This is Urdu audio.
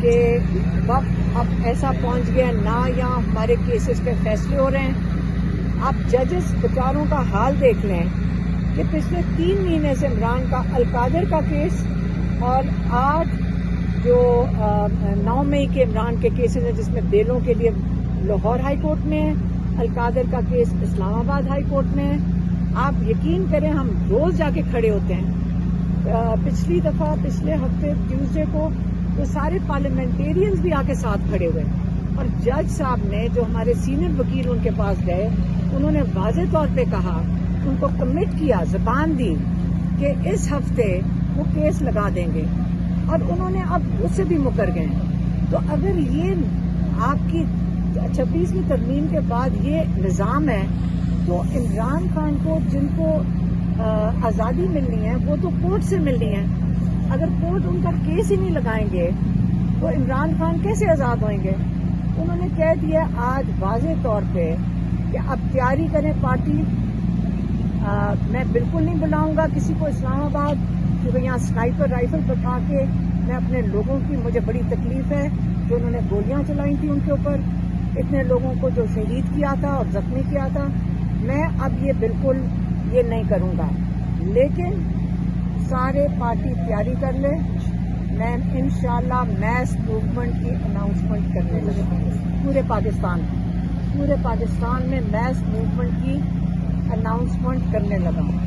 کہ وقت اب ایسا پہنچ گیا نہ یہاں ہمارے کیسز پہ فیصلے ہو رہے ہیں. آپ ججز بیچاروں کا حال دیکھ لیں کہ پچھلے 3 مہینے سے عمران کا القادر کا کیس اور آج جو 9 مئی کے عمران کے کیسز ہیں جس میں بیلوں کے لیے لاہور ہائی کورٹ میں ہے, القادر کا کیس اسلام آباد ہائی کورٹ میں ہے. آپ یقین کریں ہم روز جا کے کھڑے ہوتے ہیں. پچھلی دفعہ پچھلے ہفتے ٹیوزڈے کو تو سارے پارلیمنٹیرینز بھی آ کے ساتھ کھڑے ہوئے اور جج صاحب نے جو ہمارے سینئر وکیل ان کے پاس گئے انہوں نے واضح طور پہ کہا, ان کو کمٹ کیا, زبان دی کہ اس ہفتے وہ کیس لگا دیں گے اور انہوں نے اب اس سے بھی مکر گئے. تو اگر یہ آپ کی 26ویں ترمیم کے بعد یہ نظام ہے تو عمران خان کو جن کو آزادی ملنی ہے وہ تو کورٹ سے ملنی ہے. اگر کورٹ ان کا کیس ہی نہیں لگائیں گے تو عمران خان کیسے آزاد ہوئیں گے؟ انہوں نے کہہ دیا آج واضح طور پہ کہ اب تیاری کریں پارٹی. میں بالکل نہیں بلاؤں گا کسی کو اسلام آباد, کیونکہ یہاں سنائپر رائفل بٹھا کے میں اپنے لوگوں کی, مجھے بڑی تکلیف ہے جو انہوں نے گولیاں چلائی تھیں ان کے اوپر, اتنے لوگوں کو جو شہید کیا تھا اور زخمی کیا تھا. میں اب یہ بالکل یہ نہیں کروں گا, لیکن سارے پارٹی تیاری کر لیں. میں انشاءاللہ میس موومنٹ کی اناؤنسمنٹ کرنے لگا ہوں پورے پاکستان میں میس موومنٹ کی اناؤنسمنٹ کرنے لگا ہوں.